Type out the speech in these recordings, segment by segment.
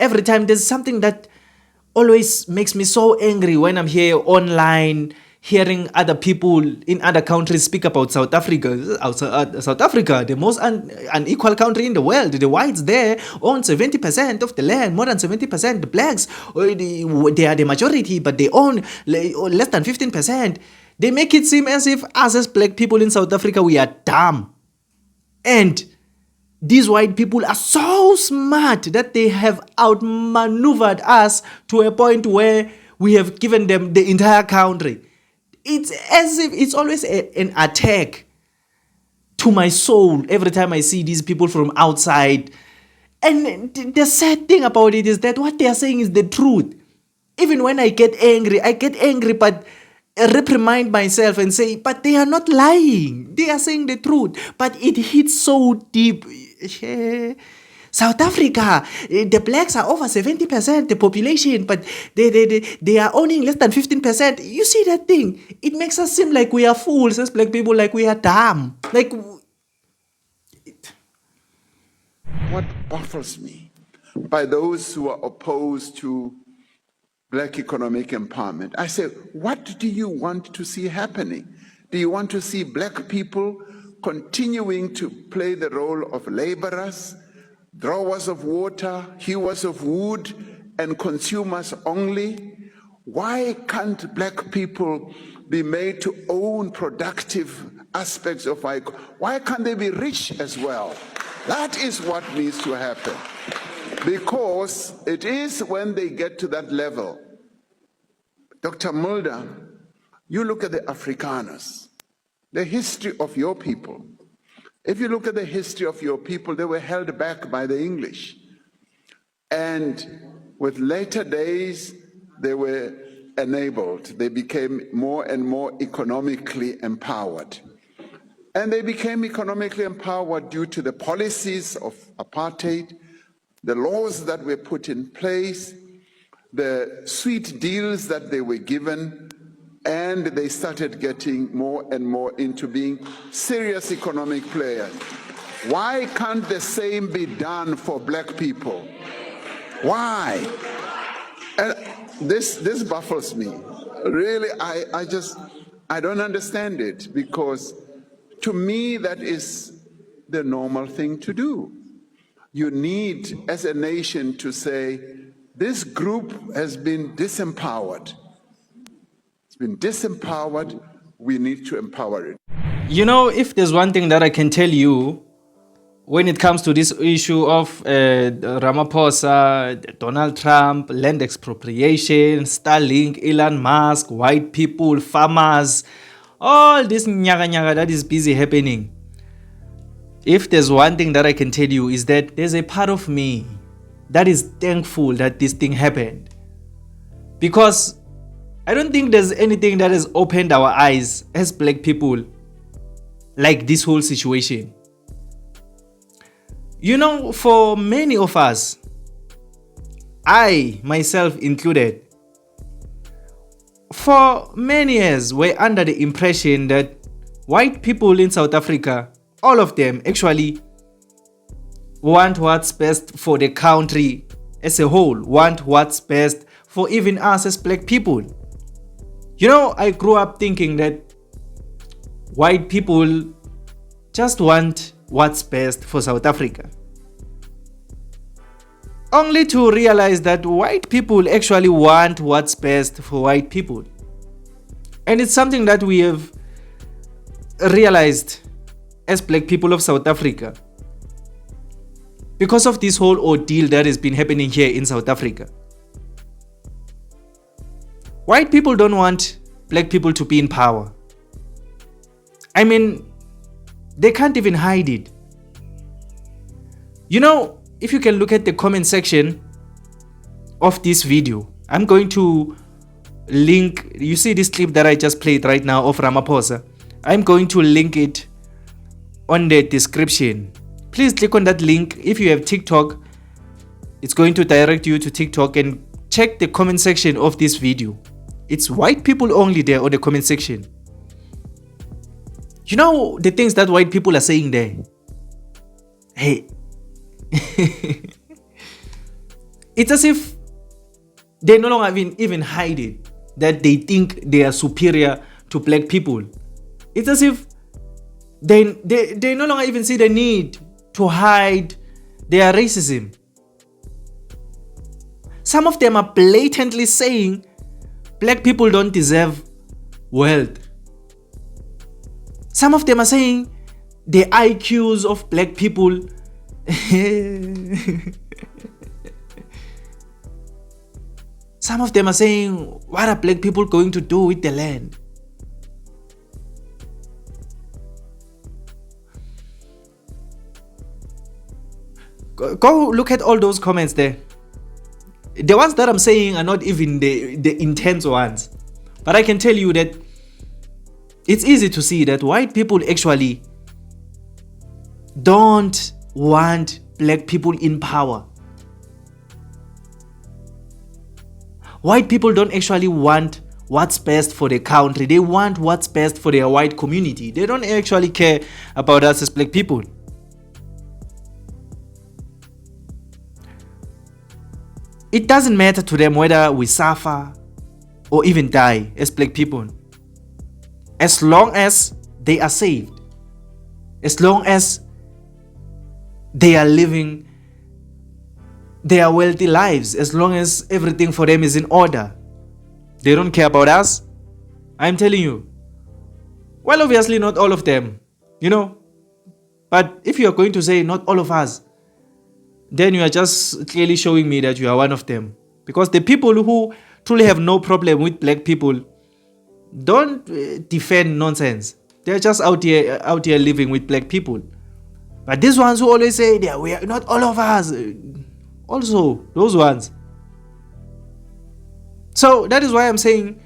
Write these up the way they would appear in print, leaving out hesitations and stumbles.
every time there's something that always makes me so angry when I'm here online hearing other people in other countries speak about South Africa. South Africa, the most unequal country in the world. The whites there own 70% of the land, more than 70%. The blacks, they are the majority, but they own less than 15%. They make it seem as if us as black people in South Africa, we are dumb. And these white people are so smart that they have outmaneuvered us to a point where we have given them the entire country. It's as if it's always an attack to my soul every time I see these people from outside. And the sad thing about it is that what they are saying is the truth. Even when I get angry, but reprimand myself and say, but they are not lying. They are saying the truth. But it hits so deep. South Africa, the blacks are over 70% the population, but they are owning less than 15%. You see that thing? It makes us seem like we are fools as black people, like we are dumb. Like, what baffles me by those who are opposed to black economic empowerment, I say, what do you want to see happening? Do you want to see black people continuing to play the role of laborers, drawers of water, hewers of wood, and consumers only? Why can't black people be made to own productive aspects of life? Why can't they be rich as well? That is what needs to happen. Because it is when they get to that level. Dr. Mulder, you look at the Afrikaners, the history of your people. If you look at the history of your people, they were held back by the English. And with later days, they were enabled. They became more and more economically empowered. And they became economically empowered due to the policies of apartheid, the laws that were put in place, the sweet deals that they were given, and they started getting more and more into being serious economic players. Why can't the same be done for black people? Why? And this baffles me. Really, I don't understand it, because to me that is the normal thing to do. You need, as a nation, to say, this group has been disempowered. It's been disempowered. We need to empower it. you know, if there's one thing that I can tell you when it comes to this issue of Ramaphosa, Donald Trump, land expropriation, Starlink, Elon Musk, white people, farmers, all this nyaga that is busy happening. If there's one thing that I can tell you is that there's a part of me that is thankful that this thing happened. Because I don't think there's anything that has opened our eyes as black people like this whole situation. You know, for many of us, I myself included, for many years were under the impression that white people in South Africa, all of them actually want what's best for the country as a whole, want what's best for even us as black people. You know, I grew up thinking that white people just want what's best for South Africa. Only to realize that white people actually want what's best for white people. And it's something that we have realized as black people of South Africa because of this whole ordeal that has been happening here in South Africa. White people don't want black people to be in power. I mean, they can't even hide it. You know, if you can look at the comment section of this video, I'm going to link, you see this clip that I just played right now of Ramaphosa. I'm going to link it on the description. Please click on that link. If you have TikTok, it's going to direct you to TikTok, and check the comment section of this video. It's white people only there on the comment section. You know the things that white people are saying there? Hey, It's as if they no longer even hide it, that they think they are superior to black people. It's as if they no longer even see the need to hide their racism. Some of them are blatantly saying black people don't deserve wealth. Some of them are saying the IQs of black people some of them are saying, what are black people going to do with the land? Go look at all those comments there. The ones that I'm saying are not even the intense ones. But I can tell you that it's easy to see that white people actually don't want black people in power. White people don't actually want what's best for the country. They want what's best for their white community. They don't actually care about us as black people. It doesn't matter to them whether we suffer or even die as black people, as long as they are saved, as long as they are living their wealthy lives, as long as everything for them is in order. They don't care about us. I'm telling you. Well, obviously not all of them, but if you are going to say not all of us, then you are just clearly showing me that you are one of them. Because the people who truly have no problem with black people don't defend nonsense. They're just out here living with black people. But these ones who always say we are not all of us, also those ones. So that is why I'm saying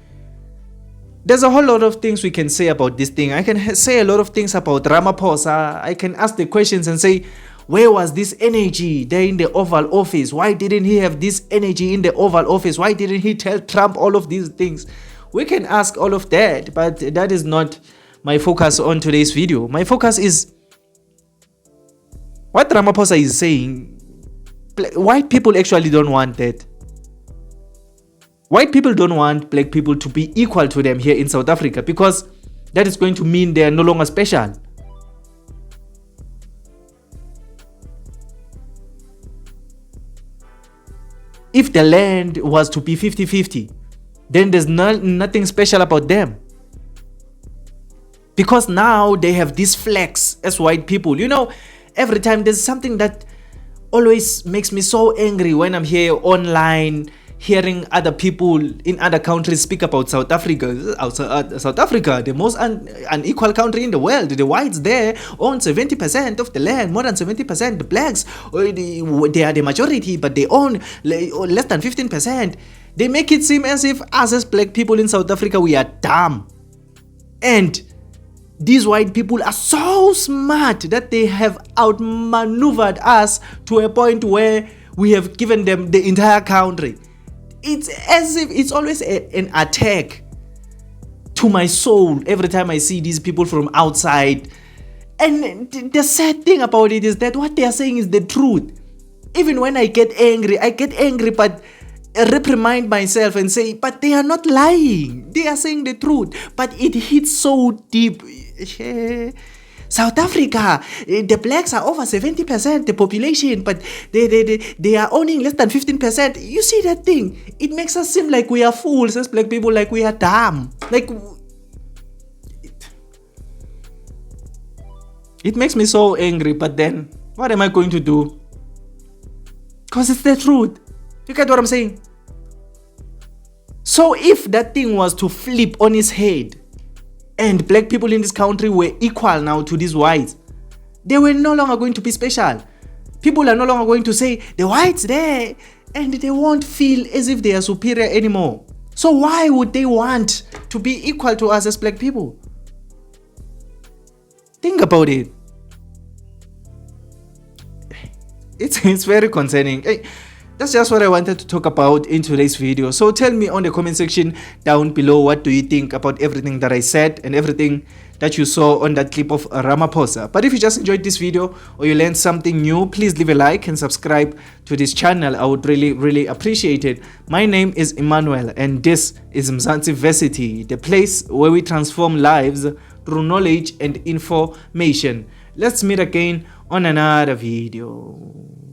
there's a whole lot of things we can say about this thing. I can say a lot of things about Ramaphosa. I can ask the questions and say, where was this energy there in the Oval Office? Why didn't he have this energy in the Oval Office? Why didn't he tell Trump all of these things? We can ask all of that, but that is not my focus on today's video. My focus is what Ramaphosa is saying. White people actually don't want that. White people don't want black people to be equal to them here in South Africa, because that is going to mean they are no longer special. If the land was to be 50-50, then there's nothing special about them. Because now they have this flex as white people. Every time there's something that always makes me so angry when I'm here online hearing other people in other countries speak about South Africa. South Africa, the most unequal country in the world. The whites there own 70% of the land, more than 70%. The blacks, they are the majority, but they own less than 15%. They make it seem as if us as black people in South Africa, we are dumb. And these white people are so smart that they have outmaneuvered us to a point where we have given them the entire country. It's as if it's always an attack to my soul every time I see these people from outside. And the sad thing about it is that what they are saying is the truth. Even when I get angry, but reprimand myself and say, but they are not lying. They are saying the truth. But it hits so deep. South Africa, the blacks are over 70% the population, but they are owning less than 15%. You see that thing? It makes us seem like we are fools as black people, like we are dumb. It makes me so angry, but then what am I going to do? Because it's the truth. You get what I'm saying? So if that thing was to flip on its head, and black people in this country were equal now to these whites, they were no longer going to be special. People are no longer going to say, the whites there, and they won't feel as if they are superior anymore. So why would they want to be equal to us as black people? Think about it. It's very concerning. That's just what I wanted to talk about in today's video. So tell me on the comment section down below, what do you think about everything that I said and everything that you saw on that clip of Ramaphosa. But if you just enjoyed this video or you learned something new, please leave a like and subscribe to this channel. I would really appreciate it. My name is Emmanuel and this is Mzansi Versity, the place where we transform lives through knowledge and information. Let's meet again on another video.